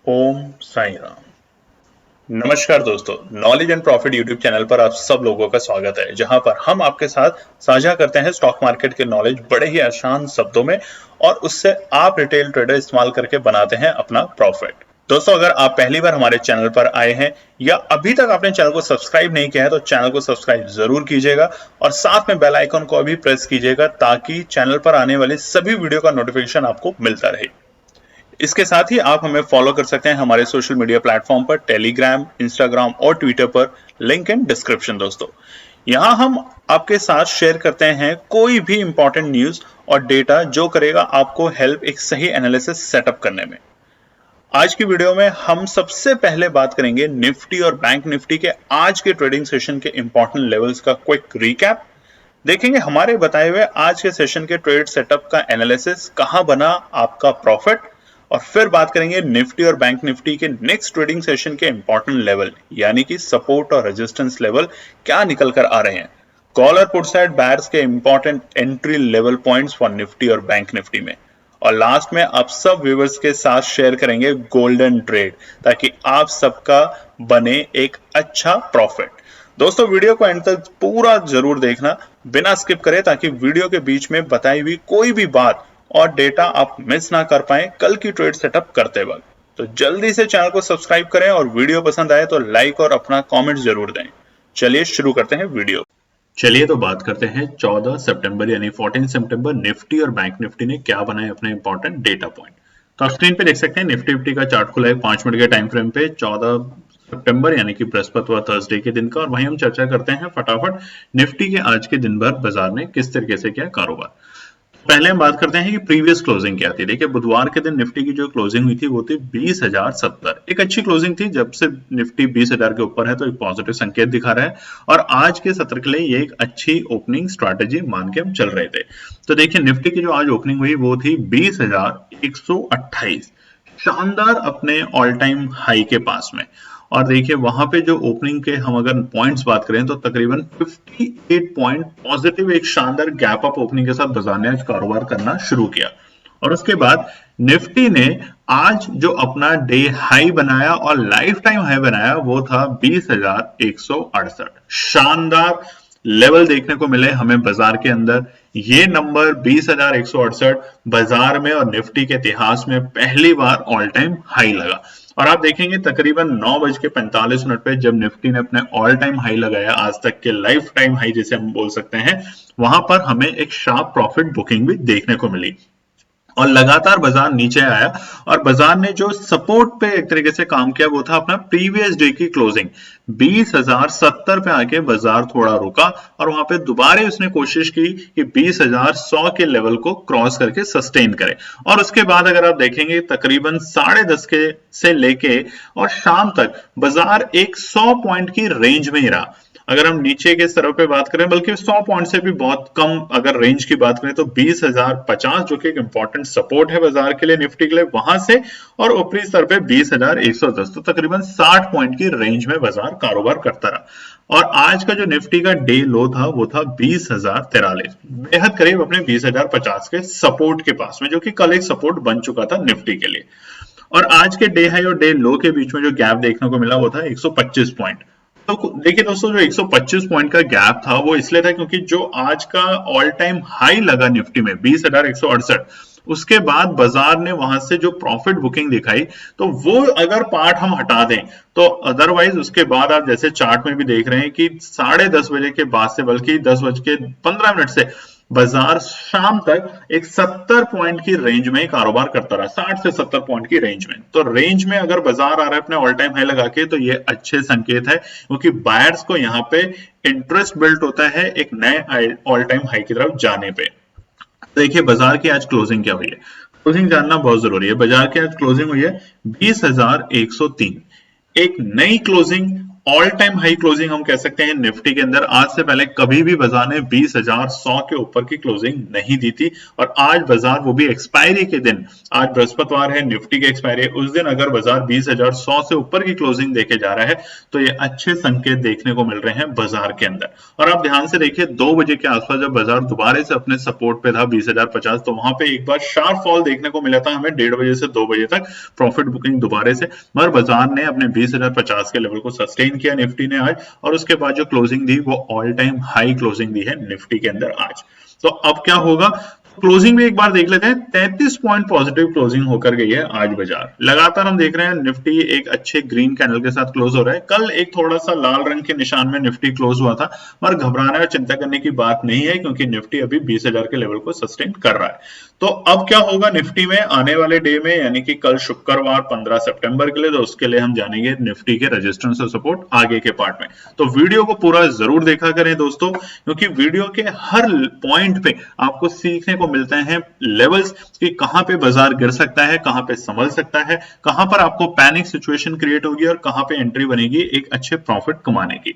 ओम साई राम। नमस्कार दोस्तों, knowledge and profit YouTube channel पर आप सब लोगों का स्वागत है, जहां पर हम आपके साथ साझा करते हैं स्टॉक मार्केट के नॉलेज बड़े ही आसान शब्दों में और उससे आप रिटेल ट्रेडर इस्तेमाल करके बनाते हैं अपना प्रॉफिट। दोस्तों, अगर आप पहली बार हमारे चैनल पर आए हैं या अभी तक आपने चैनल को सब्सक्राइब नहीं किया है तो चैनल को सब्सक्राइब जरूर कीजिएगा और साथ में बेल आइकन को भी प्रेस कीजिएगा ताकि चैनल पर आने वाली सभी वीडियो का नोटिफिकेशन आपको मिलता रहे। इसके साथ ही आप हमें फॉलो कर सकते हैं हमारे सोशल मीडिया प्लेटफॉर्म पर, टेलीग्राम, इंस्टाग्राम और ट्विटर पर, लिंक इन डिस्क्रिप्शन। दोस्तों, यहां हम आपके साथ शेयर करते हैं कोई भी इंपॉर्टेंट न्यूज और डेटा जो करेगा आपको हेल्प एक सही एनालिसिस सेटअप करने में। आज की वीडियो में हम सबसे पहले बात करेंगे निफ्टी और बैंक निफ्टी के आज के ट्रेडिंग सेशन के इंपॉर्टेंट लेवल्स का क्विक रिकैप। देखेंगे हमारे बताए हुए आज के सेशन के ट्रेड सेटअप का एनालिसिस, कहां बना आपका प्रॉफिट, और फिर बात करेंगे निफ्टी और बैंक निफ्टी के नेक्स्ट ट्रेडिंग सेशन के इंपॉर्टेंट लेवल यानी कि सपोर्ट और रेजिस्टेंस लेवल क्या निकल कर आ रहे हैं। कॉल और पुट साइड बायर्स के important entry level points for Nifty और बैंक निफ्टी में, और लास्ट में आप सब व्यूअर्स के साथ शेयर करेंगे गोल्डन ट्रेड ताकि आप सबका बने एक अच्छा प्रॉफिट। दोस्तों, वीडियो को एंड तक पूरा जरूर देखना बिना स्किप करे ताकि वीडियो के बीच में बताई हुई कोई भी बात और डेटा आप मिस ना कर पाए कल की ट्रेड सेटअप करते वक्त। तो जल्दी से चैनल को सब्सक्राइब करें और वीडियो पसंद आए तो लाइक और अपना कमेंट जरूर दें। चलिए शुरू करते हैं वीडियो। चलिए तो बात करते हैं 14 सितंबर यानी 14 सितंबर निफ्टी और बैंक निफ्टी ने क्या बनाए अपने इंपॉर्टेंट डेटा पॉइंट। तो आप स्क्रीन पे देख सकते हैं निफ्टी का चार्ट खुला है 5 मिनट के टाइम फ्रेम पे 14 सितंबर यानी कि बृहस्पतिवार थर्सडे के दिन का, और वहीं हम चर्चा करते हैं फटाफट निफ्टी के आज के दिन भर बाजार ने किस तरीके से किया कारोबार। पहले हम बात करते हैं कि प्रीवियस क्लोजिंग क्या थी। देखिए, बुधवार के दिन निफ्टी की जो क्लोजिंग हुई थी वो थी 20,070। एक अच्छी क्लोजिंग थी। जब से निफ्टी 20,000 के ऊपर है तो एक पॉजिटिव संकेत दिखा रहा है और आज के सत्र के लिए ये एक अच्छी ओपनिंग स्ट्रैटेजी मान के हम चल रहे थे। तो देखिए, निफ्टी की जो आज ओपनिंग हुई वो थी 20,128, शानदार अपने ऑल टाइम हाई के पास में। और देखिए वहां पे जो ओपनिंग के हम अगर पॉइंट्स बात करें तो तकरीबन 58 पॉइंट पॉजिटिव एक शानदार गैप अप ओपनिंग के साथ बाजार ने आज कारोबार करना शुरू किया। और उसके बाद निफ्टी ने आज जो अपना डे हाई बनाया और लाइफ टाइम हाई बनाया वो था 20,168। शानदार लेवल देखने को मिले हमें बाजार के अंदर। ये नंबर 20,168 बाजार में और निफ्टी के इतिहास में पहली बार ऑल टाइम हाई लगा। और आप देखेंगे तकरीबन 9:45 पे जब निफ्टी ने अपने ऑल टाइम हाई लगाया, आज तक के लाइफ टाइम हाई जिसे हम बोल सकते हैं, वहां पर हमें एक शार्प प्रॉफिट बुकिंग भी देखने को मिली और लगातार बाजार नीचे आया। और बाजार ने जो सपोर्ट पे एक तरीके से काम किया वो था अपना प्रीवियस डे की क्लोजिंग 20,070 पे आके बाजार थोड़ा रुका और वहां पे दोबारा उसने कोशिश की कि 20,100 के लेवल को क्रॉस करके सस्टेन करे। और उसके बाद अगर आप देखेंगे तकरीबन 10:30 के से लेके और शाम तक बाजार एक 100 पॉइंट की रेंज में ही रहा। अगर हम नीचे के स्तर पे बात करें, बल्कि 100 पॉइंट से भी बहुत कम अगर रेंज की बात करें तो 20,050 जो कि एक इंपॉर्टेंट सपोर्ट है बाजार के लिए, निफ्टी के लिए, वहां से और ऊपरी स्तर पे 20,110, तो तकरीबन 60 पॉइंट की रेंज में बाजार कारोबार करता रहा। और आज का जो निफ्टी का डे लो था वो था 20,043, बेहद करीब अपने 20,050 के सपोर्ट के पास में, जो कि कल एक सपोर्ट बन चुका था निफ्टी के लिए। और आज के डे हाई और डे लो के बीच में जो गैप देखने को मिला वो था 125 पॉइंट। तो देखिए दोस्तों, जो 125 पॉइंट का गैप था वो इसलिए था क्योंकि जो आज का ऑल टाइम हाई लगा निफ्टी में 20,168, उसके बाद बाजार ने वहां से जो प्रॉफिट बुकिंग दिखाई तो वो अगर पार्ट हम हटा दें तो अदरवाइज उसके बाद आप जैसे चार्ट में भी देख रहे हैं कि 10:30 बजे के बाद से, बल्कि 10:15 से बाजार शाम तक एक 70 पॉइंट की रेंज में कारोबार करता रहा, 60 से 70 पॉइंट की रेंज में। तो रेंज में अगर बाजार आ रहा है अपने ऑल टाइम हाई लगा के तो ये अच्छे संकेत है, क्योंकि बायर्स को यहाँ पे इंटरेस्ट बिल्ड होता है एक नए ऑल टाइम हाई की तरफ जाने पे। देखिए बाजार की आज क्लोजिंग क्या हुई है, क्लोजिंग जानना बहुत जरूरी है। बाजार की आज क्लोजिंग हुई है 20,103, एक नई closing all time high closing हम कह सकते हैं निफ्टी के अंदर। आज से पहले कभी भी बाजार ने 20,100 के ऊपर की क्लोजिंग नहीं दी थी, और आज बाजार वो भी एक्सपायरी के दिन, आज बृहस्पतिवार है, निफ्टी की एक्सपायरी है, उस दिन अगर बाजार 20,100 से ऊपर की क्लोजिंग देके जा रहा है तो ये अच्छे संकेत देखने को मिल रहे हैं बाजार के अंदर। और आप ध्यान से देखिए 2 बजे के आसपास जब बाजार दोबारा से अपने सपोर्ट पे था 20,050, तो वहां पे एक बार शार्प फॉल देखने को मिला था हमें 1:30 बजे से 2 बजे तक प्रॉफिट बुकिंग दोबारा से, मगर बाजार ने अपने 20,050 के लेवल को सस्टेन किया निफ्टी ने आज, और उसके बाद जो क्लोजिंग दी वो ऑल टाइम हाई क्लोजिंग दी है निफ्टी के अंदर आज। तो अब क्या होगा, क्लोजिंग में एक बार देख लेते हैं। 33 पॉइंट पॉजिटिव क्लोजिंग होकर गई है आज बाजार। लगातार हम देख रहे हैं निफ्टी एक अच्छे ग्रीन कैंडल के साथ क्लोज हो रहा है। कल एक थोड़ा सा लाल रंग के निशान में निफ्टी क्लोज हुआ था, मगर घबराना और चिंता करने की बात नहीं है, क्योंकि निफ्टी अभी 20,000 के लेवल को सस्टेन कर रहा है। तो अब क्या होगा निफ्टी में आने वाले डे में, यानी कि कल शुक्रवार 15 सितंबर के लिए, तो उसके लिए हम जानेंगे निफ्टी के रेजिस्टेंस और सपोर्ट आगे के पार्ट में। तो वीडियो को पूरा जरूर देखा करें दोस्तों, क्योंकि वीडियो के हर पॉइंट पे आपको सीखने को मिलते हैं लेवल्स कि कहां पे बाजार गिर सकता है, कहां पे संभल सकता है, कहां पर आपको पैनिक सिचुएशन क्रिएट होगी और कहां पे एंट्री बनेगी एक अच्छे प्रॉफिट कमाने की।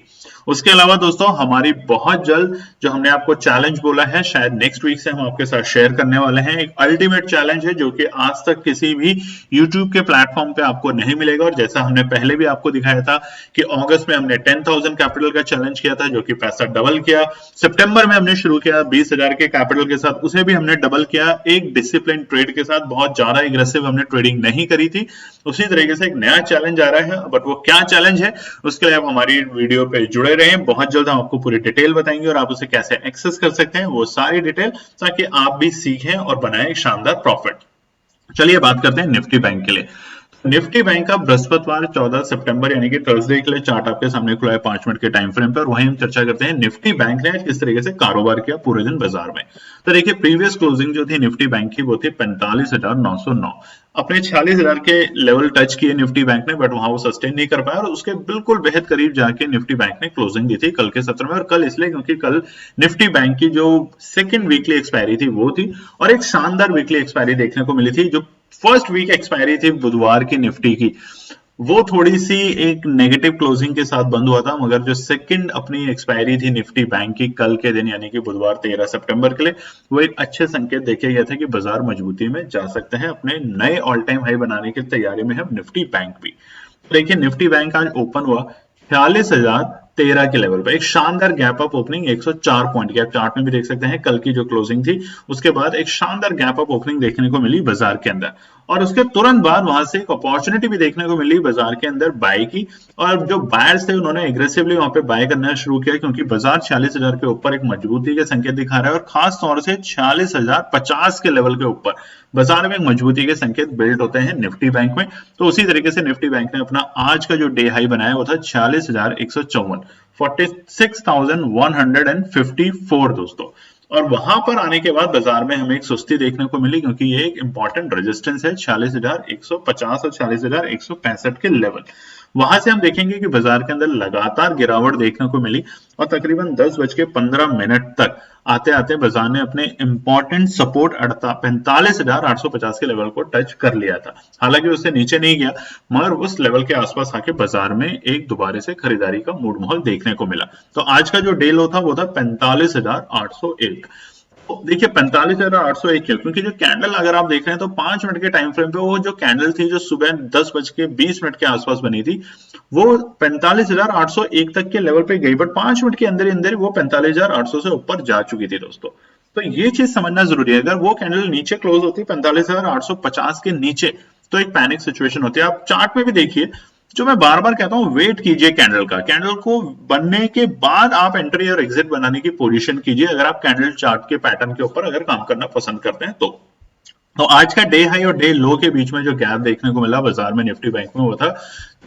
उसके अलावा दोस्तों हमारी बहुत जल्द जो हमने आपको चैलेंज बोला है, शायद नेक्स्ट वीक से हम आपके साथ शेयर करने वाले हैं। एक अल्टीमेट चैलेंज है जो कि आज तक किसी भी YouTube के प्लेटफॉर्म पे आपको नहीं मिलेगा, और जैसा हमने पहले भी आपको दिखाया था कि अगस्त में हमने 10,000 कैपिटल का चैलेंज किया था, जो कि पैसा डबल किया। सितंबर में हमने शुरू किया 20,000 के कैपिटल के साथ, उसे भी हमने डबल किया एक डिसिप्लिन ट्रेड के साथ। बहुत ज्यादा एग्रेसिव हमने ट्रेडिंग नहीं करी थी। उसी तरीके से एक नया चैलेंज आ रहा है, बट वो क्या चैलेंज है उसके लिए आप हमारी वीडियो पे जुड़े रहें। बहुत जल्द हम आपको पूरी डिटेल बताएंगे और आप उसे कैसे एक्सेस कर सकते हैं वो सारी डिटेल, ताकि आप भी सीखें और बनाएं एक शानदार प्रॉफिट। चलिए बात करते हैं निफ्टी बैंक के लिए। निफ्टी बैंक का बृहस्पतिवार 14 सितंबर यानी कि थर्सडे के लिए चार्ट आपके सामने खुला है 5 मिनट के टाइम फ्रेम पे, और वहीं हम चर्चा करते हैं निफ्टी बैंक ने आज किस तरीके से कारोबार किया पूरे दिन बाजार में। तो देखिए प्रीवियस क्लोजिंग जो थी निफ्टी बैंक की वो थी 45,909। अपने 46,000 के लेवल टच किए निफ्टी बैंक ने, बट वहां वो सस्टेन नहीं कर पाया, और उसके बिल्कुल बेहद करीब जाके निफ्टी बैंक ने क्लोजिंग दी थी कल के सत्र में। और कल इसलिए क्योंकि कल निफ्टी बैंक की जो सेकेंड वीकली एक्सपायरी थी वो थी, और एक शानदार वीकली एक्सपायरी देखने को मिली थी। जो फर्स्ट वीक एक्सपायरी थी बुधवार की निफ्टी की, वो थोड़ी सी एक नेगेटिव क्लोजिंग के साथ बंद हुआ था, मगर जो सेकंड अपनी एक्सपायरी थी निफ्टी बैंक की कल के दिन यानी कि बुधवार 13 सितंबर के लिए, वो एक अच्छे संकेत देखे गए थे कि बाजार मजबूती में जा सकते हैं। अपने नए ऑल टाइम हाई बनाने की तैयारी में है निफ्टी बैंक भी। देखिए निफ्टी बैंक आज ओपन हुआ 46,013 के लेवल पर, एक शानदार गैप अप ओपनिंग 104 पॉइंट की, आप चार्ट में भी देख सकते हैं। कल की जो क्लोजिंग थी उसके बाद एक शानदार गैप अप ओपनिंग देखने को मिली बाजार के अंदर, और उसके तुरंत बाद वहां से एक अपॉर्चुनिटी भी देखने को मिली बाजार के अंदर बाय की, और जो बायर्स थे उन्होंने एग्रेसिवली वहां पे बाय करना शुरू किया, क्योंकि बाजार 46,000 के ऊपर एक मजबूती के संकेत दिखा रहा है, और खास तौर से 46,050 के लेवल के ऊपर बाजार में एक मजबूती के संकेत बिल्ड होते हैं निफ्टी बैंक में। तो उसी तरीके से निफ्टी बैंक ने अपना आज का जो डे हाई बनाया वो था 46,154, 46,154 दोस्तों। और वहां पर आने के बाद बाजार में हमें एक सुस्ती देखने को मिली, क्योंकि ये एक इंपॉर्टेंट रेजिस्टेंस है 46,150 और 46,165 के लेवल। वहां से हम देखेंगे कि बाजार के अंदर लगातार गिरावट देखने को मिली, और तकरीबन 10:15 तक आते आते बाजार ने अपने इंपॉर्टेंट सपोर्ट 45,850 के लेवल को टच कर लिया था। हालांकि उससे नीचे नहीं गया, मगर उस लेवल के आसपास आके बाजार में एक दोबारा से खरीदारी का मूड माहौल देखने को मिला। तो आज का जो डे लो था वो था 45,801। देखिए 45,801 क्योंकि जो कैंडल अगर आप देख रहे हैं तो 5 मिनट के टाइम फ्रेम पे वो जो कैंडल थी जो सुबह 10:20 के आसपास बनी थी, वो 45,801 तक के लेवल पे गई, बट 5 मिनट के अंदर ही अंदर वो 45,800 से ऊपर जा चुकी थी दोस्तों। तो ये चीज समझना जरूरी है। अगर वो कैंडल नीचे क्लोज होती 45,850 के नीचे, तो एक पैनिक सिचुएशन होती है। आप चार्ट में भी देखिए, जो मैं बार बार कहता हूं, वेट कीजिए कैंडल का, कैंडल को बनने के बाद आप एंट्री और एग्जिट बनाने की पोजीशन कीजिए, अगर आप कैंडल चार्ट के पैटर्न के ऊपर अगर काम करना पसंद करते हैं तो आज का डे हाई और डे लो के बीच में जो गैप देखने को मिला बाजार में निफ्टी बैंक में वो था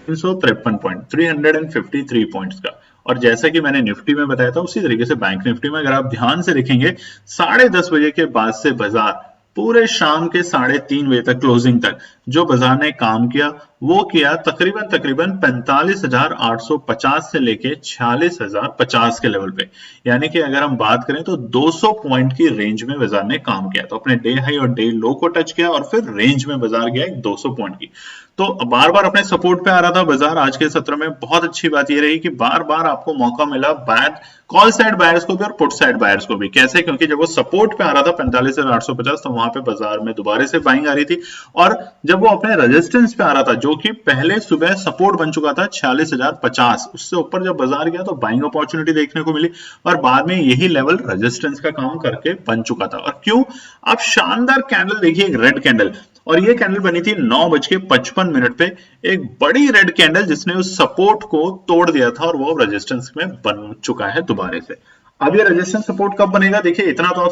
353 पॉइंट 353 पॉइंट्स का। और जैसा कि मैंने निफ्टी में बताया था उसी तरीके से बैंक निफ्टी में अगर आप ध्यान से देखेंगे 10:30 बजे के बाद से बाजार पूरे शाम के 3:30 बजे तक क्लोजिंग तक जो बाजार ने काम किया वो किया तकरीबन 45,850 से लेके 46,050 के लेवल पे। यानी कि अगर हम बात करें तो 200 पॉइंट की रेंज में बाजार ने काम किया। तो अपने डे हाई और डे लो को टच किया और फिर रेंज में बाजार गया 200 पॉइंट की। तो बार बार अपने सपोर्ट पे आ रहा था बाजार आज के सत्र में। बहुत अच्छी बात ये रही कि बार बार आपको मौका मिला बाय कॉल साइड बायर्स को भी और पुट साइड बायर्स को भी। कैसे? क्योंकि जब वो सपोर्ट पे आ रहा था 45,850 तो वहां पे बाजार में दोबारा से बाइंग आ रही थी, और जब वो अपने रेजिस्टेंस पे आ रहा था जो कि पहले सुबह सपोर्ट बन चुका था 46,050, उससे ऊपर जब बाजार गया तो बाइंग अपॉर्चुनिटी देखने को मिली और बाद में यही लेवल रेजिस्टेंस का काम करके बन चुका था। और क्यों? आप शानदार कैंडल देखिए, एक रेड कैंडल, और ये कैंडल बनी थी 9:55 पे, एक बड़ी रेड कैंडल जिसने उस सपोर्ट को तोड़ दिया था और वो रेजिस्टेंस में बन चुका है दोबारा से। अब ये रेजिस्टेंस सपोर्ट कब बनेगा? देखिए इतना तो आप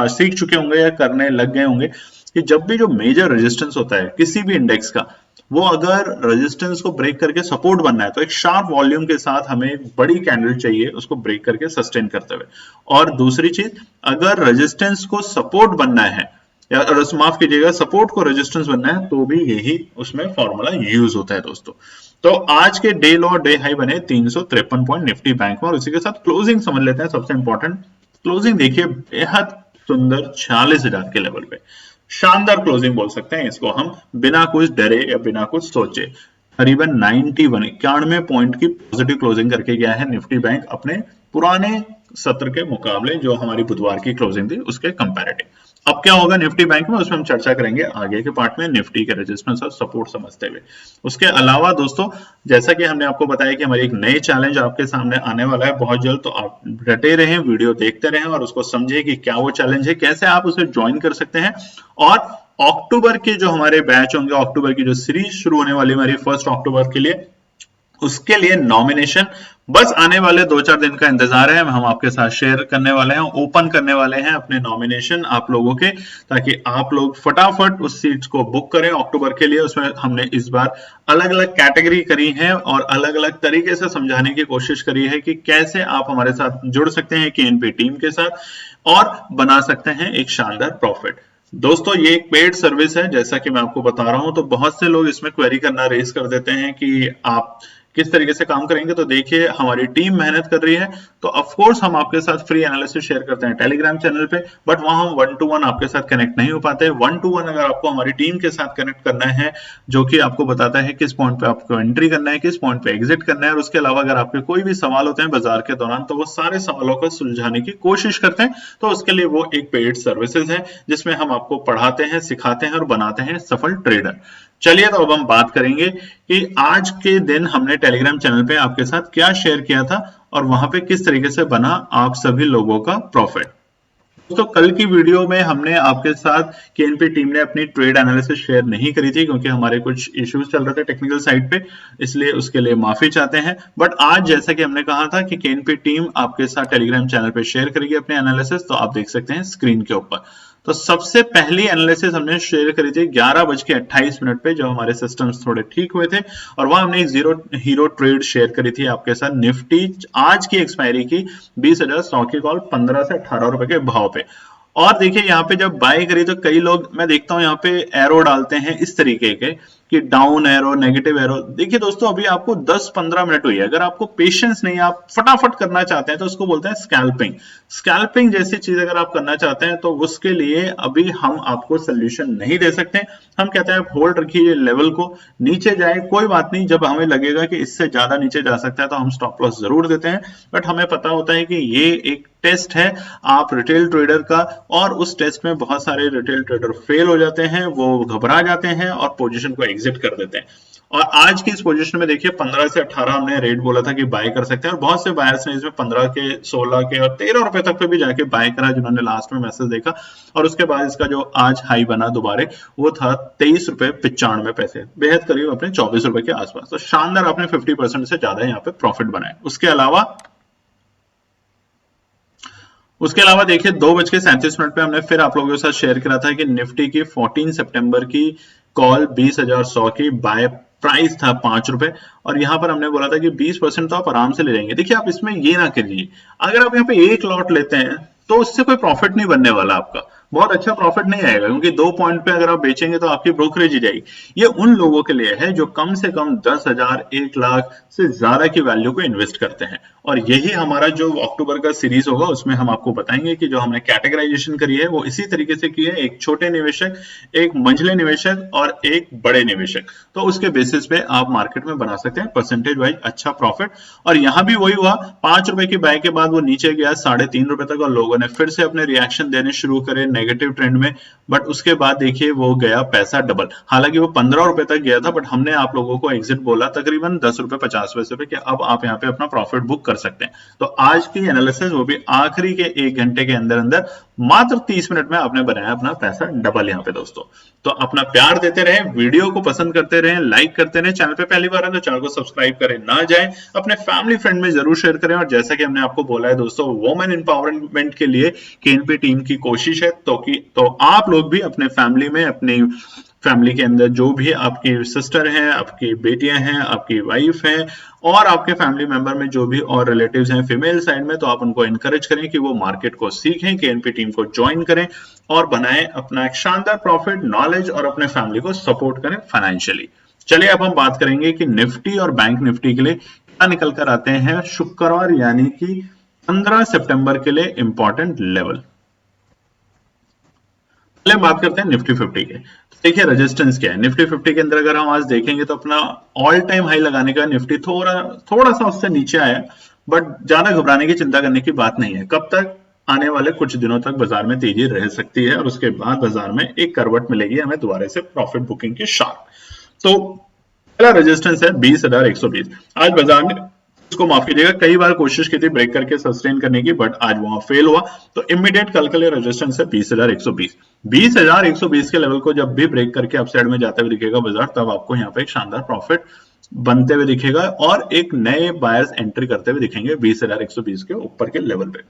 सीख चुके होंगे या करने लग गए होंगे कि जब भी जो मेजर रेजिस्टेंस होता है किसी भी इंडेक्स का, वो अगर रेजिस्टेंस को ब्रेक करके सपोर्ट बनना है तो एक शार्प वॉल्यूम के साथ हमें एक बड़ी कैंडल चाहिए उसको ब्रेक करके सस्टेन करते हुए। और दूसरी चीज, अगर रेजिस्टेंस को सपोर्ट बनना है, या माफ कीजिएगा, सपोर्ट को रेजिस्टेंस बनना है, तो भी यही उसमें फॉर्मूला यूज होता है दोस्तों। तो आज के डे लो और डे हाई बने 353 पॉइंट निफ्टी बैंक में, और उसी के साथ क्लोजिंग समझ लेते हैं। सबसे इंपॉर्टेंट क्लोजिंग देखिए, बेहद सुंदर 46,000 के लेवल पे शानदार क्लोजिंग बोल सकते हैं इसको हम, बिना कुछ डरे या बिना कुछ सोचे। करीबन 91 पॉइंट की पॉजिटिव क्लोजिंग करके गया है निफ्टी बैंक अपने पुराने सत्र के मुकाबले, जो हमारी बुधवार की क्लोजिंग थी उसके कंपैरेटिव। अब क्या होगा निफ्टी बैंक में, उसमें हम चर्चा करेंगे आगे के पार्ट में, निफ्टी के रेजिस्टेंस और सपोर्ट समझते हुए। उसके अलावा दोस्तों, जैसा कि हमने आपको बताया कि हमारी एक नई चैलेंज आपके सामने आने वाला है बहुत जल्द, तो आप डटे रहें, वीडियो देखते रहें और उसको समझिए कि क्या वो चैलेंज है, कैसे आप उसे ज्वाइन कर सकते हैं। और अक्टूबर के जो हमारे बैच होंगे, अक्टूबर की जो सीरीज शुरू होने वाली हमारी 1 अक्टूबर के लिए, उसके लिए नॉमिनेशन बस आने वाले 2-4 दिन का इंतजार है। हम आपके साथ शेयर करने वाले हैं, ओपन करने वाले हैं अपने नॉमिनेशन आप लोगों के, ताकि आप लोग फटाफट उस सीट्स को बुक करें अक्टूबर के लिए। उसमें हमने इस बार अलग अलग कैटेगरी करी है और अलग अलग तरीके से समझाने की कोशिश करी है कि कैसे आप हमारे साथ जुड़ सकते हैं केएनपी टीम के साथ और बना सकते हैं एक शानदार प्रॉफिट। दोस्तों ये एक पेड सर्विस है, जैसा कि मैं आपको बता रहा हूं, तो बहुत से लोग इसमें क्वेरी करना रेज कर देते हैं कि आप किस तरीके से काम करेंगे। तो देखिए हमारी टीम मेहनत कर रही है, तो ऑफ कोर्स हम आपके साथ फ्री एनालिसिस शेयर करते हैं टेलीग्राम चैनल पे, बट वहां हम 1-to-1 आपके साथ कनेक्ट नहीं हो पाते। 1-to-1 अगर आपको हमारी टीम के साथ कनेक्ट करना है, जो कि आपको बताता है किस पॉइंट पे आपको एंट्री करना है, किस पॉइंट पे एग्जिट करना है, और उसके अलावा अगर आपके कोई भी सवाल होते हैं बाजार के दौरान, तो वो सारे सवालों को सुलझाने की कोशिश करते हैं। तो उसके लिए वो एक पेड सर्विसेज है जिसमें हम आपको पढ़ाते हैं, सिखाते हैं और बनाते हैं सफल ट्रेडर। चलिए तो अब हम बात करेंगे कि आज के दिन हमने टेलीग्राम चैनल पे आपके साथ क्या शेयर किया था और वहां पे किस तरीके से बना आप सभी लोगों का प्रॉफिट। तो कल की वीडियो में हमने आपके साथ केएनपी टीम ने अपनी ट्रेड एनालिसिस शेयर नहीं करी थी क्योंकि हमारे कुछ इश्यूज चल रहे थे टेक्निकल साइड पे, इसलिए उसके लिए माफी चाहते हैं। बट आज जैसा कि हमने कहा था कि केएनपी टीम आपके साथ टेलीग्राम चैनल पे शेयर करेगी अपने एनालिसिस, तो आप देख सकते हैं स्क्रीन के ऊपर। तो सबसे पहली एनालिसिस हमने शेयर करी थी 11:28 पे, जब हमारे सिस्टम्स थोड़े ठीक हुए थे, और वहां हमने एक जीरो हीरो ट्रेड शेयर करी थी आपके साथ। निफ्टी आज की एक्सपायरी की 20,100 की कॉल 15 से 18 रुपए के भाव पे। और देखिए यहाँ पे जब बाय करी तो कई लोग, मैं देखता हूँ यहाँ पे एरो डालते हैं इस तरीके के कि डाउन एरो, नेगेटिव एरो। देखिए दोस्तों अभी आपको 10-15 मिनट हुई है, अगर आपको पेशेंस नहीं, आप फटाफट करना चाहते हैं तो उसको बोलते हैं स्कैल्पिंग। स्कैल्पिंग जैसी चीज अगर आप करना चाहते हैं तो उसके लिए अभी हम आपको सोल्यूशन नहीं दे सकते। हम कहते हैं आप होल्ड रखिए लेवल को, नीचे जाए कोई बात नहीं, जब हमें लगेगा कि इससे ज्यादा नीचे जा सकता है तो हम स्टॉप लॉस जरूर देते हैं। बट हमें पता होता है कि ये एक टेस्ट है आप रिटेल ट्रेडर का, और उस टेस्ट में बहुत सारे रिटेल ट्रेडर फेल हो जाते हैं, वो घबरा जाते हैं और पोजीशन को एग्जिट कर देते हैं। और आज की इस पोजीशन में देखिए 15 से 18 हमने रेट बोला था कि बाय कर सकते हैं, और बहुत से बायर्स ने इसमें 15 के, 16 के और 13 रुपए तक पे भी जाके बाय करा, जिन्होंने लास्ट में मैसेज देखा। और उसके बाद इसका जो आज हाई बना दोबारा, वो था 23.95 रुपए, बेहद करीब अपने 24 रुपए के आसपास। तो शानदार, आपने 50% से ज्यादा यहाँ पे प्रॉफिट बनाया। उसके अलावा देखिए 2:37 पे हमने फिर आप लोगों के साथ शेयर करा था कि निफ्टी की 14 सितंबर की कॉल 20,100 की बाय प्राइस था 5 रुपए, और यहां पर हमने बोला था कि 20% तो आप आराम से ले लेंगे। देखिए आप इसमें ये ना करिए, अगर आप यहाँ पे एक लॉट लेते हैं तो उससे कोई प्रॉफिट नहीं बनने वाला आपका, बहुत अच्छा प्रॉफिट नहीं आएगा, क्योंकि 2 पॉइंट पे अगर आप बेचेंगे तो आपकी ब्रोकरेज ही जाएगी। ये उन लोगों के लिए है जो कम से कम 10,000 1 लाख से ज्यादा की वैल्यू को इन्वेस्ट करते हैं। और यही हमारा जो अक्टूबर का सीरीज होगा उसमें हम आपको बताएंगे कि जो हमने कैटेगराइजेशन करी है वो इसी तरीके से की है, एक छोटे निवेशक, एक मंझले निवेशक और एक बड़े निवेशक। तो उसके बेसिस पे आप मार्केट में बना सकते हैं परसेंटेज वाइज अच्छा प्रॉफिट। और यहाँ भी वही हुआ, 5 रुपए की बाय के बाद वो नीचे गया 3.5 रुपए तक और लोगों ने फिर से अपने रिएक्शन देने शुरू करे नेगेटिव ट्रेंड में। बट उसके बाद देखिए वो गया पैसा डबल, हालांकि वो 15 रुपए तक गया था, बट हमने आप लोगों को एग्जिट बोला तकरीबन 10 रुपए 50 पैसे पे कि अब आप यहाँ पे अपना प्रॉफिट बुक कर सकते हैं। तो आज की एनालिसिस वो भी आखिरी के 1 घंटे के अंदर अंदर मात्र 30 मिनट में आपने बनाया अपना पैसा डबल यहाँ पे दोस्तों। तो अपना प्यार देते रहे, वीडियो को पसंद करते रहे, लाइक करते रहे, चैनल पे पहली बार है तो चैनल को सब्सक्राइब करें ना जाए, अपने फैमिली फ्रेंड में जरूर शेयर करें। और जैसा कि हमने आपको बोला है दोस्तों, वुमेन एम्पावरमेंट के लिए केएनपी टीम की कोशिश है तो आप लोग भी अपने फैमिली में, अपनी फैमिली के अंदर जो भी आपकी सिस्टर हैं, आपकी बेटियां हैं, आपकी वाइफ हैं और आपके फैमिली मेंबर में जो भी और रिलेटिव्स हैं फीमेल साइड में, तो आप उनको एनकरेज करें कि वो मार्केट को सीखें, केएनपी टीम को ज्वाइन करें और बनाएं अपना एक शानदार प्रॉफिट, नॉलेज और अपने फैमिली को सपोर्ट करें फाइनेंशियली। चलिए अब हम बात करेंगे कि निफ्टी और बैंक निफ्टी के लिए क्या निकल कर आते हैं शुक्रवार यानी कि 15 सितंबर के लिए इंपॉर्टेंट लेवल। पहले बात करते हैं निफ्टी 50 के। तो देखिए रेजिस्टेंस क्या है निफ्टी 50 के अंदर, अगर हम आज देखेंगे तो अपना ऑल टाइम हाई लगाने का निफ्टी थोड़ा सा उससे नीचे आया, बट ज्यादा घबराने की चिंता करने की बात नहीं है। कब तक? आने वाले कुछ दिनों तक बाजार में तेजी रह सकती है और उसके बाद बाजार में एक करवट मिलेगी हमें दोबारा से प्रॉफिट बुकिंग की शार्प। तो पहला रेजिस्टेंस है 20,120। आज बाजार में इसको माफ कीजिएगा कई बार कोशिश की थी ब्रेक करके सस्टेन करने की, बट आज वहां फेल हुआ। तो इमीडिएट कल के लिए रेजिस्टेंस है 20,120। 20,120 के लेवल को जब भी ब्रेक करके अपसाइड में जाते हुए दिखेगा बाजार, तब आपको यहाँ पे एक शानदार प्रॉफिट बनते हुए दिखेगा और एक नए बायर्स एंट्री करते हुए दिखेंगे 20,120 के ऊपर के लेवल पे।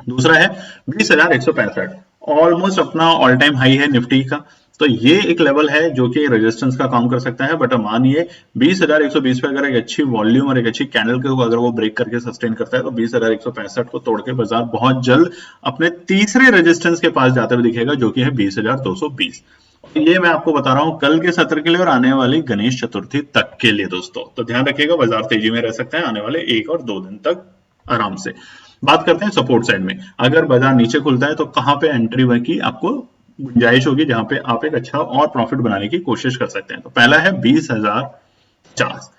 दूसरा है 20,165, ऑलमोस्ट अपना ऑल टाइम हाई है निफ्टी का। तो ये एक लेवल है जो कि रेजिस्टेंस का काम कर सकता है, बट मानिए 20,120 पे अगर एक अच्छी वॉल्यूम और एक अच्छी कैंडल को अगर वो ब्रेक करके सस्टेन करता है तो 20,165 को तोड़ के बाजार बहुत जल्द अपने तीसरे रेजिस्टेंस के पास जाते हुए दिखेगा जो कि है 20,220। ये मैं आपको बता रहा हूं कल के सत्र के लिए और आने वाली गणेश चतुर्थी तक के लिए दोस्तों। तो ध्यान रखिएगा बाजार तेजी में रह सकता है आने वाले 1 और 2 दिन तक आराम से। बात करते हैं सपोर्ट साइड में, अगर बाजार नीचे खुलता है तो कहां पे एंट्री की आपको गुंजाइश होगी जहां पे आप एक अच्छा और प्रॉफिट बनाने की कोशिश कर सकते हैं। तो पहला है 20,050,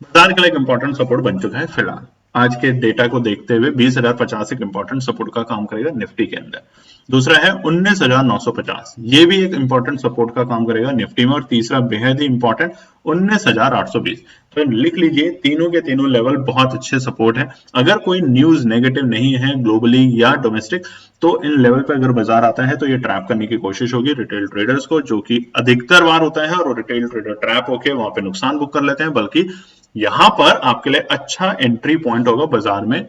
बाजार के लिए एक इंपॉर्टेंट सपोर्ट बन चुका है फिलहाल। आज के डेटा को देखते हुए 20,050 एक इंपॉर्टेंट सपोर्ट का काम करेगा निफ्टी के अंदर। दूसरा है 19,950, ये भी एक इंपॉर्टेंट सपोर्ट का काम करेगा निफ्टी में। और तीसरा बेहद ही इंपॉर्टेंट 19,820। तो लिख लीजिए तीनों के तीनों लेवल बहुत अच्छे सपोर्ट है। अगर कोई न्यूज नेगेटिव नहीं है ग्लोबली या डोमेस्टिक, तो इन लेवल पे अगर बाजार आता है तो ये ट्रैप करने की कोशिश होगी रिटेल ट्रेडर्स को, जो कि अधिकतर बार होता है और रिटेल ट्रेडर ट्रैप होके वहां पे नुकसान बुक कर लेते हैं। बल्कि यहां पर आपके लिए अच्छा एंट्री पॉइंट होगा बाजार में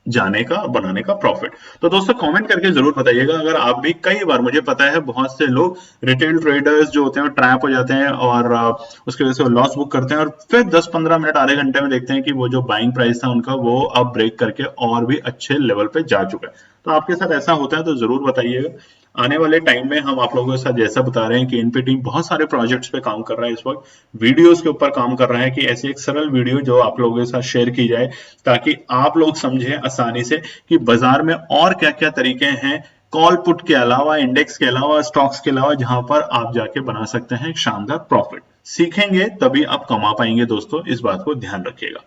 जाने का, बनाने का प्रॉफिट। तो दोस्तों कमेंट करके जरूर बताइएगा अगर आप भी, कई बार मुझे पता है बहुत से लोग रिटेल ट्रेडर्स जो होते हैं ट्रैप हो जाते हैं और उसकी वजह से लॉस बुक करते हैं और फिर 10-15 मिनट आधे घंटे में देखते हैं कि वो जो बाइंग प्राइस था उनका वो अब ब्रेक करके और भी अच्छे लेवल पे जा चुका है। तो आपके साथ ऐसा होता है तो जरूर बताइएगा। आने वाले टाइम में हम आप लोगों के साथ जैसा बता रहे हैं कि एनपी टीम बहुत सारे प्रोजेक्ट्स पे काम कर रहा है, इस वक्त वीडियोस के ऊपर काम कर रहा है कि ऐसी एक सरल वीडियो जो आप लोगों के साथ शेयर की जाए ताकि आप लोग समझें आसानी से कि बाजार में और क्या क्या तरीके हैं कॉल पुट के अलावा, इंडेक्स के अलावा, स्टॉक्स के अलावा, जहां पर आप जाके बना सकते हैं शानदार प्रॉफिट। सीखेंगे तभी आप कमा पाएंगे दोस्तों, इस बात को ध्यान रखिएगा।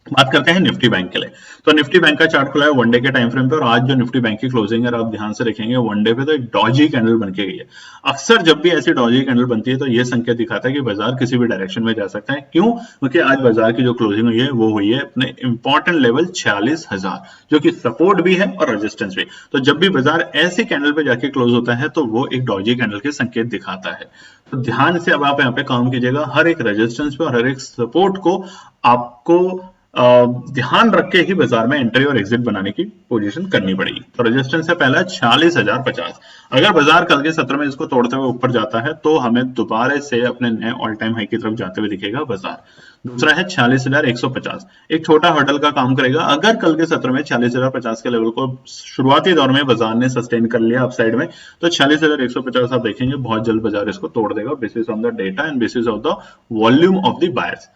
बात करते हैं निफ्टी बैंक के लिए। तो निफ्टी बैंक का चार्ट खुला है वनडे के टाइम फ्रेम पे और आज जो निफ्टी बैंक की क्लोजिंग है आप ध्यान से देखेंगे वनडे पे तो एक डॉजी कैंडल बन के गई है। अक्सर जब भी ऐसी डॉजी कैंडल बनती है तो ये संकेत दिखाता है कि बाजार किसी भी डायरेक्शन में जा सकता है। क्यों? क्योंकि आज बाजार की जो क्लोजिंग हुई है वो हुई है अपने इंपॉर्टेंट लेवल 46,000, जो कि सपोर्ट भी है और रेजिस्टेंस भी। तो जब भी बाजार ऐसी कैंडल पे जाके क्लोज होता है तो वो एक डॉजी कैंडल के संकेत दिखाता है। तो ध्यान से अब आप यहाँ पे काम कीजिएगा, हर एक रेजिस्टेंस पे और हर एक सपोर्ट को आपको ध्यान रख के ही बाजार में एंट्री और एग्जिट बनाने की पोजीशन करनी पड़ेगी। तो रेजिस्टेंस है पहला 46,050। अगर बाजार कल के सत्र में इसको तोड़ते हुए ऊपर जाता है तो हमें दोबारा से अपने नए ऑल टाइम हाई की तरफ जाते हुए दिखेगा बाजार। दूसरा है 46,150, एक छोटा हर्डल का काम करेगा। अगर कल के सत्र में 46,050 के लेवल को शुरुआती दौर में बाजार ने सस्टेन कर लिया अपसाइड में, तो 46,150 आप देखेंगे बहुत जल्द बाजार इसको तोड़ देगा basis on the data and bases of the volume of the buyers.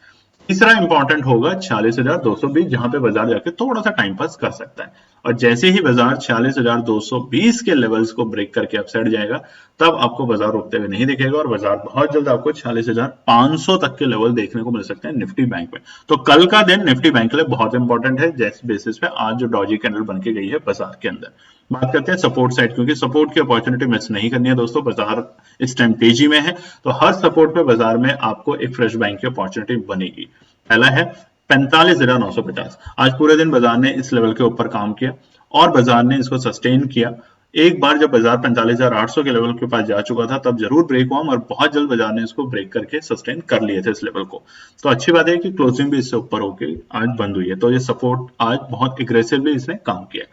तीसरा इंपॉर्टेंट होगा 46,220, जहां पे बाजार जाके थोड़ा सा टाइम पास कर सकता है, और जैसे ही बाजार 46,220 के लेवल्स को ब्रेक करके अपसाइड जाएगा, तब आपको बाजार रुकते हुए नहीं दिखेगा और बाजार बहुत जल्द आपको 46,500 तक के लेवल देखने को मिल सकते हैं निफ्टी बैंक में। तो कल का दिन निफ्टी बैंक के लिए बहुत इंपॉर्टेंट है, जैसे बेसिस पे आज जो डॉजी कैंडल बन के गई है बाजार के अंदर। बात करते हैं सपोर्ट साइड, क्योंकि सपोर्ट की अपॉर्चुनिटी मिस नहीं करनी है दोस्तों। बाजार इस टाइम तेजी में है, तो हर सपोर्ट पे बाजार में आपको एक फ्रेश बाइंग की अपॉर्चुनिटी बनेगी। पहला है 45,950, आज पूरे दिन बाजार ने इस लेवल के ऊपर काम किया और बाजार ने इसको सस्टेन किया। एक बार जब बाजार 45,800 के लेवल के पास जा चुका था, तब जरूर ब्रेक हुआ, और बहुत जल्द बाजार ने इसको ब्रेक करके सस्टेन कर लिए थे इस लेवल को। तो अच्छी बात है कि क्लोजिंग भी इससे ऊपर होकर आज बंद हुई है, तो ये सपोर्ट आज बहुत एग्रेसिवली इसने काम किया।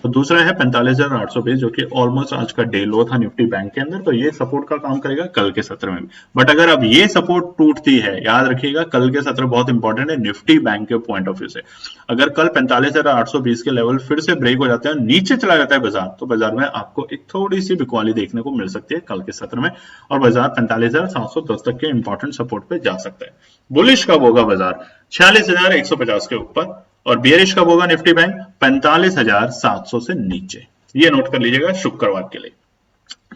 तो दूसरा है 45,820, जो कि ऑलमोस्ट आज का डे लो था निफ्टी बैंक के अंदर, तो ये सपोर्ट का काम करेगा कल के सत्र में भी। बट अगर अब ये सपोर्ट टूटती है, याद रखिएगा कल के सत्र बहुत इंपॉर्टेंट है निफ्टी बैंक के पॉइंट ऑफ व्यू से। अगर कल 45,820 के लेवल फिर से ब्रेक हो जाते हैं, नीचे चला जाता है बाजार, तो बाजार में आपको एक थोड़ी सी बिकवाली देखने को मिल सकती है कल के सत्र में, और बाजार 45,710 तक के इंपॉर्टेंट सपोर्ट पे जा सकता है। बुलिश कब होगा बाजार? 46,150 के ऊपर, और बियरिश कब होगा निफ्टी बैंक? 45,700 से नीचे। ये नोट कर लीजिएगा शुक्रवार के लिए।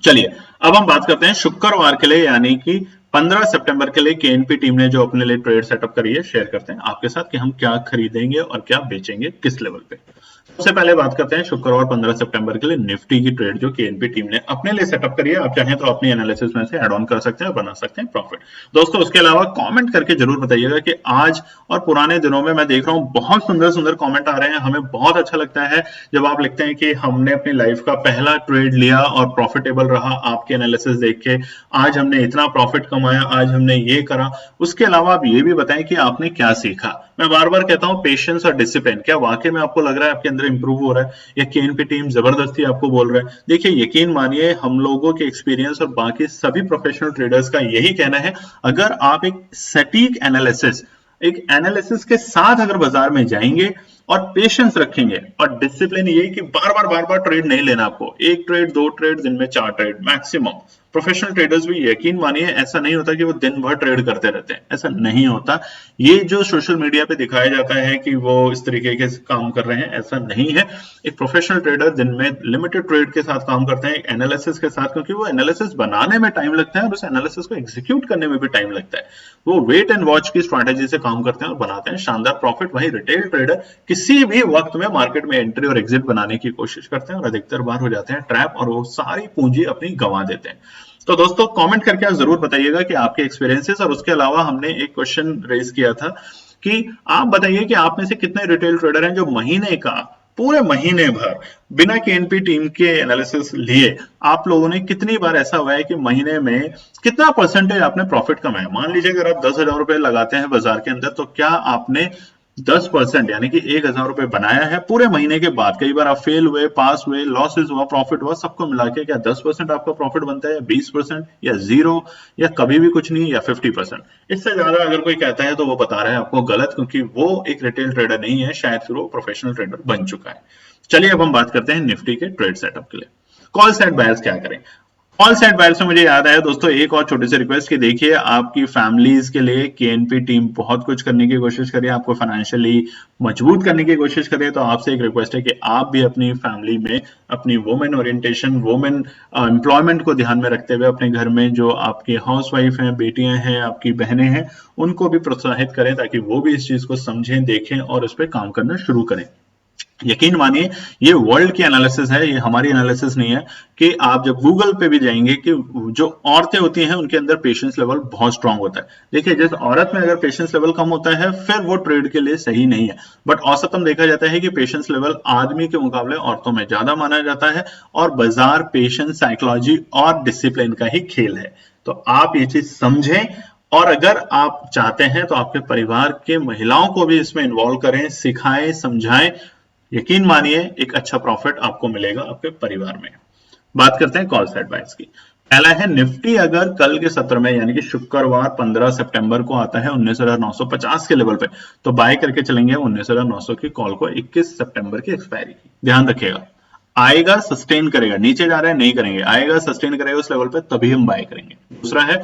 चलिए अब हम बात करते हैं शुक्रवार के लिए, यानी कि 15 सितंबर के लिए केएनपी टीम ने जो अपने लिए ट्रेड सेटअप करी है, शेयर करते हैं आपके साथ कि हम क्या खरीदेंगे और क्या बेचेंगे किस लेवल पे। सबसे पहले बात करते हैं शुक्रवार 15 सितंबर के लिए निफ्टी की ट्रेड जो केएनपी टीम ने अपने लिए सेटअप करी है। आप चाहें तो अपनी एनालिसिस में से ऐड ऑन कर सकते हैं, बना सकते हैं प्रॉफिट। दोस्तों उसके अलावा कमेंट करके जरूर बताइएगा कि आज और पुराने दिनों में मैं देख रहा हूं बहुत सुंदर सुंदर कमेंट आ रहे हैं। हमें बहुत अच्छा लगता है जब आप लिखते हैं कि हमने अपनी लाइफ का पहला ट्रेड लिया और प्रॉफिटेबल रहा आपके एनालिसिस देख के, आज हमने इतना प्रॉफिट कमाया, आज हमने ये करा। उसके अलावा आप ये भी बताएं कि आपने क्या सीखा। मैं बार बार कहता हूं पेशेंस और डिसिप्लिन, क्या वाकई में आपको लग रहा है आपके अंदर इंप्रूव हो रहा है, या केएनपी टीम जबरदस्ती आपको बोल रहा है? देखिए यकीन मानिए हम लोगों के एक्सपीरियंस और बाकी सभी प्रोफेशनल ट्रेडर्स का यही कहना है, अगर आप एक सटीक एनालिसिस के साथ अगर बाजार में जाएंगे और पेशेंस रखेंगे और डिसिप्लिन, ये कि बार बार ट्रेड नहीं लेना आपको, एक ट्रेड, दो ट्रेड, दिन में 4 ट्रेड मैक्सिमम। प्रोफेशनल ट्रेडर्स भी यकीन मानिए ऐसा नहीं होता कि वो दिन भर ट्रेड करते रहते हैं, ऐसा नहीं होता। ये जो सोशल मीडिया पे दिखाया जाता है कि वो इस तरीके के काम कर रहे हैं, ऐसा नहीं है। एक प्रोफेशनल ट्रेडर दिन में लिमिटेड ट्रेड के साथ काम करते हैं, एनालिसिस के साथ, क्योंकि वो एनालिसिस बनाने में टाइम लगता है और उस एनालिसिस को एग्जीक्यूट करने में भी टाइम लगता है। वो वेट एंड वॉच की स्ट्रैटेजी से काम करते हैं और बनाते हैं शानदार प्रॉफिट। वहीं रिटेल ट्रेडर किसी भी वक्त में मार्केट में एंट्री और एग्जिट बनाने की कोशिश करते हैं और अधिकतर बार हो जाते हैं ट्रैप, और वो सारी पूंजी अपनी गंवा देते हैं। तो दोस्तों कमेंट करके आप जरूर बताइएगा कि आपके एक्सपीरियंसेस। और उसके अलावा हमने एक क्वेश्चन रेज किया था कि आप बताइए कि आप में से कितने रिटेल ट्रेडर हैं जो महीने का, पूरे महीने भर बिना केएनपी टीम के एनालिसिस लिए आप लोगों ने कितनी बार ऐसा हुआ है कि महीने में कितना परसेंटेज आपने प्रॉफिट कमाया। मान लीजिए अगर आप 10,000 रुपए लगाते हैं बाजार के अंदर, तो क्या आपने 10% यानी कि 1,000 रुपए बनाया है पूरे महीने के बाद? कई बार आप फेल हुए, पास हुए, लॉसेस हुआ, प्रॉफिट हुआ, सबको मिला के क्या 10% आपका प्रॉफिट बनता है, या 20%, या 0, या कभी भी कुछ नहीं, या 50%? इससे ज्यादा अगर कोई कहता है तो वो बता रहा है आपको गलत, क्योंकि वो एक रिटेल ट्रेडर नहीं है, शायद फिर वो प्रोफेशनल ट्रेडर बन चुका है। चलिए अब हम बात करते हैं निफ्टी के ट्रेड सेटअप के लिए। कॉल साइड बायर्स क्या करें? कॉल साइड बायर्स से मुझे याद आया दोस्तों एक और छोटी सी रिक्वेस्ट कि देखिए आपकी फैमिलीज के लिए केएनपी टीम बहुत कुछ करने की कोशिश करिए, आपको फाइनेंशियली मजबूत करने की कोशिश करिए। तो आपसे एक रिक्वेस्ट है कि आप भी अपनी फैमिली में अपनी वुमेन ओरिएंटेशन, वुमेन एम्प्लॉयमेंट को ध्यान में रखते हुए अपने घर में जो आपकी हाउसवाइफ हैं, बेटियां हैं, आपकी बहनें हैं, उनको भी प्रोत्साहित करें ताकि वो भी इस चीज को समझें, देखें और उस पर काम करना शुरू करें। यकीन मानिए ये वर्ल्ड की एनालिसिस है, ये हमारी एनालिसिस नहीं है। कि आप जब गूगल पे भी जाएंगे कि जो औरतें होती हैं उनके अंदर पेशेंस लेवल बहुत स्ट्रांग होता है। देखिए जिस औरत में अगर पेशेंस लेवल कम होता है फिर वो ट्रेड के लिए सही नहीं है। बट औसतन देखा जाता है कि पेशेंस लेवल आदमी के मुकाबले औरतों में ज्यादा माना जाता है, और बाजार पेशेंस, साइकोलॉजी और डिसिप्लिन का ही खेल है। तो आप ये चीज समझें, और अगर आप चाहते हैं तो आपके परिवार के महिलाओं को भी इसमें इन्वॉल्व करें, सिखाएं, समझाएं। यकीन मानिए एक अच्छा प्रॉफिट आपको मिलेगा आपके परिवार में। बात करते हैं कॉल साइड बायर्स की। पहला है निफ्टी अगर कल के सत्र में यानी कि शुक्रवार 15 सितंबर को आता है 19,950 के लेवल पे, तो बाय करके चलेंगे 19,900 की कॉल को 21 सितंबर की एक्सपायरी की। ध्यान रखिएगा, आएगा सस्टेन करेगा, नीचे जा रहा है नहीं करेंगे, आएगा सस्टेन करेगा उस लेवल पे तभी हम बाय करेंगे। दूसरा है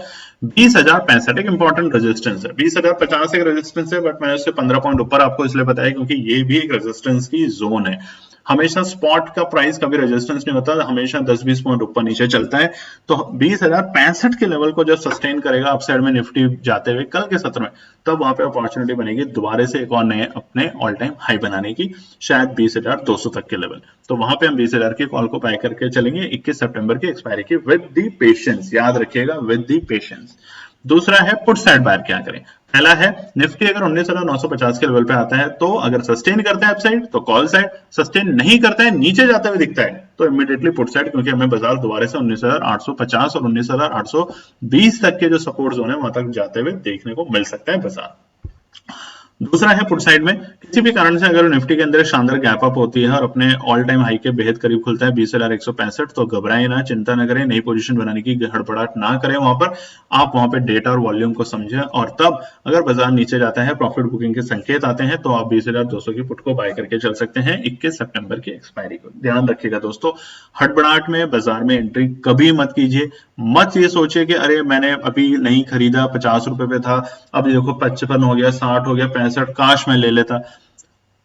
20,065 एक इंपॉर्टेंट रेजिस्टेंस है, 20,050 एक रेजिस्टेंस है, बट मैंने उससे 15 पॉइंट ऊपर आपको इसलिए बताया क्योंकि ये भी एक रेजिस्टेंस की जोन है। हमेशा स्पॉट का प्राइस कभी रेजिस्टेंस नहीं होता, हमेशा 10-20 पॉइंट ऊपर नीचे चलता है। तो 20,065 के लेवल को जब सस्टेन करेगा अपसाइड में निफ्टी जाते हुए कल के सत्र में, तब वहां पे अपॉर्चुनिटी बनेगी दोबारा से एक और नए अपने ऑल टाइम हाई बनाने की, शायद 20,200 तक के लेवल। तो वहां पे हम 20,000 की कॉल को बाय करके चलेंगे 21 सितंबर की एक्सपायरी की, विद दी पेशेंस। याद रखिएगा, विद दी पेशेंस। दूसरा है पुट साइड बायर क्या करें। पहला है निफ्टी अगर 19,950 के लेवल पे आता है तो अगर सस्टेन करता है अपसाइड तो कॉल साइड, सस्टेन नहीं करता है नीचे जाते हुए दिखता है तो इमीडिएटली पुट साइड, क्योंकि हमें बाजार दोबारा से 19,850 और 19,820 तक के जो सपोर्ट जोन है वहां तक जाते हुए देखने को मिल सकता है बाजार। दूसरा है पुट साइड में किसी भी कारण से अगर निफ्टी के अंदर शानदार गैप अप होती है और अपने ऑल टाइम हाई के बेहद करीब खुलता है 20,165, तो घबराएं ना, चिंता ना करें, नई पोजीशन बनाने की हड़बड़ाहट ना करें। वहां पर आप वहां पे डेटा और वॉल्यूम को समझें और तब अगर बाजार नीचे जाता है, प्रॉफिट बुकिंग के संकेत आते हैं, तो आप 20,200 की पुट को बाय करके चल सकते हैं 21 सितंबर की एक्सपायरी को। ध्यान रखिएगा दोस्तों, हड़बड़ाहट में बाजार में एंट्री कभी मत कीजिए। मत ये सोचिए कि अरे मैंने अभी नहीं खरीदा, 50 रुपए पे था, अब देखो 55 हो गया, 60 हो गया, 65, काश मैं ले लेता।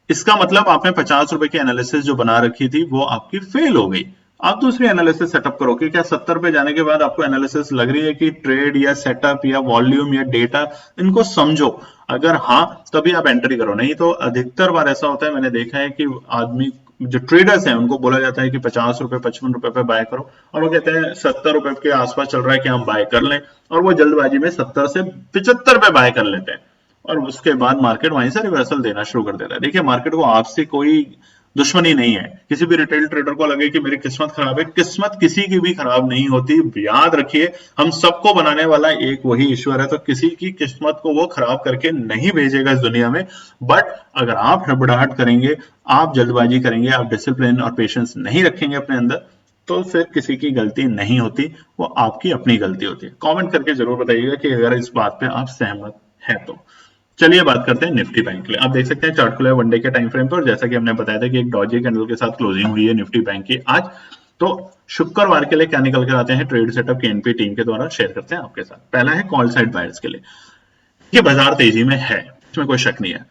इसका मतलब आपने 50 रुपए की एनालिसिस जो बना रखी थी वो आपकी फेल हो गई। आप दूसरी एनालिसिस सेटअप करो कि क्या 70 पे जाने के बाद आपको एनालिसिस लग रही है कि ट्रेड या सेटअप या वॉल्यूम या डेटा, इनको समझो। अगर हाँ, तभी आप एंट्री करो, नहीं तो अधिकतर बार ऐसा होता है, मैंने देखा है कि आदमी जो ट्रेडर्स हैं उनको बोला जाता है कि 50 रुपए 55 रुपए पे बाय करो, और वो कहते हैं 70 रुपए के आसपास चल रहा है कि हम बाय कर लें, और वो जल्दबाजी में 70 से 75 पे बाय कर लेते हैं और उसके बाद मार्केट वहीं से रिवर्सल देना शुरू कर देता है। देखिए, मार्केट को आपसे कोई दुश्मनी नहीं है। किसी भी रिटेल ट्रेडर को लगे कि मेरी किस्मत खराब है, किस्मत किसी की भी खराब नहीं होती। याद रखिए, हम सबको बनाने वाला एक वही ईश्वर है, तो किसी की किस्मत को वो खराब करके नहीं भेजेगा इस दुनिया में। बट अगर आप हड़बड़ाहट करेंगे, आप जल्दबाजी करेंगे, आप डिसिप्लिन और पेशेंस नहीं रखेंगे अपने अंदर, तो फिर किसी की गलती नहीं होती, वो आपकी अपनी गलती होती है। कमेंट करके जरूर बताइएगा कि अगर इस बात पे आप सहमत हैं तो। चलिए बात करते हैं निफ्टी बैंक के लिए। आप देख सकते हैं चार्ट खुला है वनडे के टाइम फ्रेम पर, और जैसा कि हमने बताया था कि एक डॉजी कैंडल के साथ क्लोजिंग हुई है निफ्टी बैंक की आज। तो शुक्रवार के लिए क्या निकल कर आते हैं ट्रेड सेटअप के एनपी टीम के द्वारा शेयर करते हैं आपके साथ। पहला है कॉल साइड बायर्स के लिए, ये बाजार तेजी में है, इसमें कोई शक नहीं है,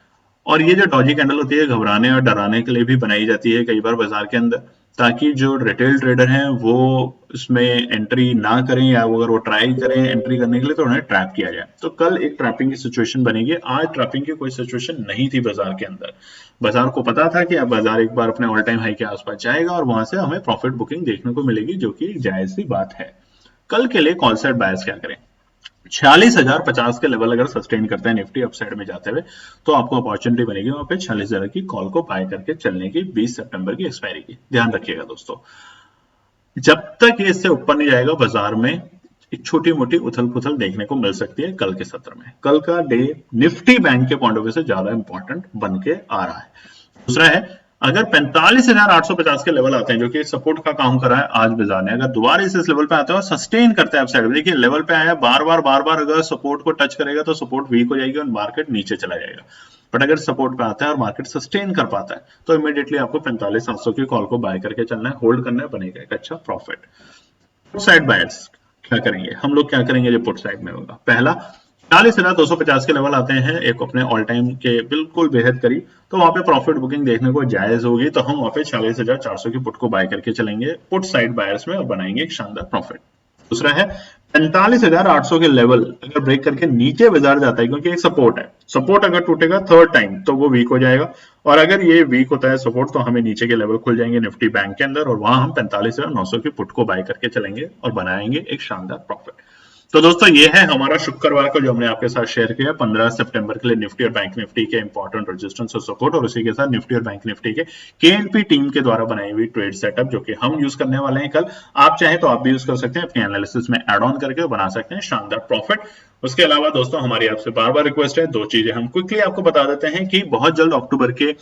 और ये जो डॉजी कैंडल होती है घबराने और डराने के लिए भी बनाई जाती है कई बार बाजार के अंदर, ताकि जो रिटेल ट्रेडर हैं वो इसमें एंट्री ना करें, या वो अगर वो ट्राई करें एंट्री करने के लिए तो उन्हें ट्रैप किया जाए। तो कल एक ट्रैपिंग की सिचुएशन बनेगी, आज ट्रैपिंग की कोई सिचुएशन नहीं थी बाजार के अंदर। बाजार को पता था कि अब बाजार एक बार अपने ऑल टाइम हाई के आसपास जाएगा और वहां से हमें प्रॉफिट बुकिंग देखने को मिलेगी, जो कि जायज सी बात है। कल के लिए कॉल साइड बायर्स क्या करें। 46,050 के लेवल अगर सस्टेन करते हैं निफ्टी अपसाइड में जाते हुए, तो आपको अपॉर्चुनिटी बनेगी वहां पे 46,000 की कॉल को बाय करके चलने की 20 सितंबर की एक्सपायरी की। ध्यान रखिएगा दोस्तों, जब तक ये इससे ऊपर नहीं जाएगा बाजार में एक छोटी मोटी उथल पुथल देखने को मिल सकती है कल के सत्र में। कल का डे निफ्टी बैंक के पॉइंट ऑफ व्यू से ज्यादा इंपॉर्टेंट बन के आ रहा है। दूसरा है, अगर 45,850 के लेवल आते हैं, जो कि सपोर्ट का काम कर रहा है आज बाजार ने, अगर दोबारा इस लेवल पे आते हैं और सस्टेन करते हैं अपसाइड में, देखिए लेवल पे आया बार बार अगर सपोर्ट को टच करेगा तो सपोर्ट वीक हो जाएगी और मार्केट नीचे चला जाएगा। बट अगर सपोर्ट पे आता है और मार्केट सस्टेन कर पाता है तो इमीडिएटली आपको 45,700 की कॉल को बाय करके चलना है, होल्ड करना है, बनेगा एक अच्छा प्रॉफिट। पुट साइड बायर्स क्या करेंगे, हम लोग क्या करेंगे जो पुट साइड में होगा। पहला, 40,250 के लेवल आते हैं एक अपने ऑल टाइम के बिल्कुल बेहद करीब, तो वहां पे प्रॉफिट बुकिंग देखने को जायज होगी, तो हम वहां पे 46,400 की पुट को बाय करके चलेंगे पुट साइड बायर्स में और बनाएंगे एक शानदार प्रॉफिट। दूसरा है, 45,800 के लेवल अगर ब्रेक करके नीचे बाजार जाता है, क्योंकि एक सपोर्ट है, सपोर्ट अगर टूटेगा थर्ड टाइम तो वो वीक हो जाएगा, और अगर ये वीक होता है सपोर्ट तो हमें नीचे के लेवल खुल जाएंगे निफ्टी बैंक के अंदर, और वहां हम 45,900 की पुट को बाय करके चलेंगे और बनाएंगे एक शानदार प्रॉफिट। तो दोस्तों ये है हमारा शुक्रवार को जो हमने आपके साथ शेयर किया 15 सितंबर के लिए निफ्टी और बैंक निफ्टी के इंपॉर्टेंट रेजिस्टेंस और सपोर्ट, और उसी के साथ निफ्टी और बैंक निफ्टी के केएनपी टीम के द्वारा बनाई हुई ट्रेड सेटअप, जो कि हम यूज करने वाले हैं कल। आप चाहे तो आप भी यूज कर सकते हैं, अपने एनालिसिस में एड ऑन करके बना सकते हैं शानदार प्रॉफिट। उसके अलावा दोस्तों हमारी आपसे बार बार रिक्वेस्ट है, दो चीजें हम क्विकली आपको बता देते हैं कि बहुत जल्द अक्टूबर के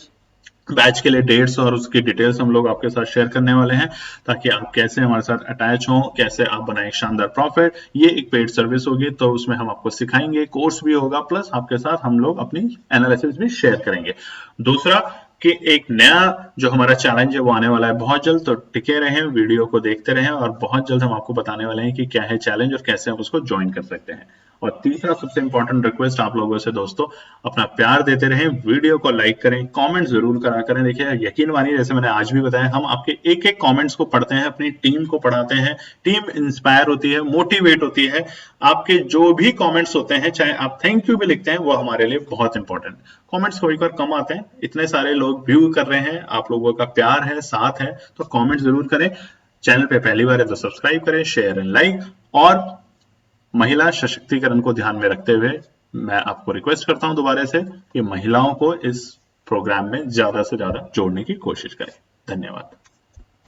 बैच के लिए डेट्स और उसकी डिटेल्स हम लोग आपके साथ शेयर करने वाले हैं, ताकि आप कैसे हमारे साथ अटैच हों, कैसे आप बनाएं शानदार प्रॉफिट। ये एक पेड सर्विस होगी, तो उसमें हम आपको सिखाएंगे, कोर्स भी होगा, प्लस आपके साथ हम लोग अपनी एनालिसिस भी शेयर करेंगे। दूसरा कि एक नया जो हमारा चैलेंज है वो आने वाला है बहुत जल्द, तो टिके रहें, वीडियो को देखते रहें, और बहुत जल्द हम आपको बताने वाले हैं कि क्या है चैलेंज और कैसे आप उसको ज्वाइन कर सकते हैं। और तीसरा सबसे इंपॉर्टेंट रिक्वेस्ट आप लोगों से दोस्तों, अपना प्यार देते रहें, वीडियो को लाइक करें, कमेंट जरूर करा करें। देखिए यकीन मानिए, जैसे मैंने आज भी बताया, हम आपके एक एक कमेंट्स को पढ़ते हैं, अपनी टीम को पढ़ाते हैं, टीम इंस्पायर होती है, मोटिवेट होती है। आपके जो भी कमेंट्स होते हैं, चाहे आप थैंक यू भी लिखते हैं, वो हमारे लिए बहुत इंपॉर्टेंट। कमेंट्स कभी कभार कम आते हैं, इतने सारे लोग व्यू कर रहे हैं, आप लोगों का प्यार है, साथ है, तो कमेंट जरूर करें। चैनल पे पहली बार है तो सब्सक्राइब करें, शेयर एंड लाइक। और महिला सशक्तिकरण को ध्यान में रखते हुए मैं आपको रिक्वेस्ट करता हूं दोबारा से कि महिलाओं को इस प्रोग्राम में ज्यादा से ज्यादा जोड़ने की कोशिश करें। धन्यवाद।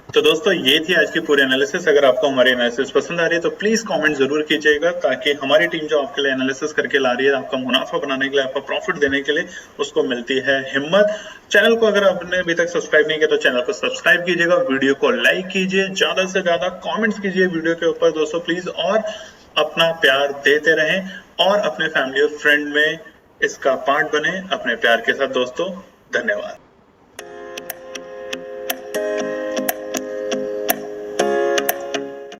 तो दोस्तों, ये थी आज की पूरी एनालिसिस। अगर आपको हमारी एनालिसिस पसंद आ रही है तो प्लीज कमेंट जरूर कीजिएगा, ताकि हमारी टीम जो आपके लिए एनालिसिस करके ला रही है, आपका मुनाफा बनाने के लिए, आपका प्रॉफिट देने के लिए, उसको मिलती है हिम्मत। चैनल को अगर आपने अभी तक सब्सक्राइब नहीं किया तो चैनल को सब्सक्राइब कीजिएगा, वीडियो को लाइक कीजिए, ज्यादा से ज्यादा कॉमेंट्स कीजिए वीडियो के ऊपर दोस्तों प्लीज, और अपना प्यार देते रहें, और अपने फैमिली और फ्रेंड में इसका पार्ट बने अपने प्यार के साथ दोस्तों। धन्यवाद।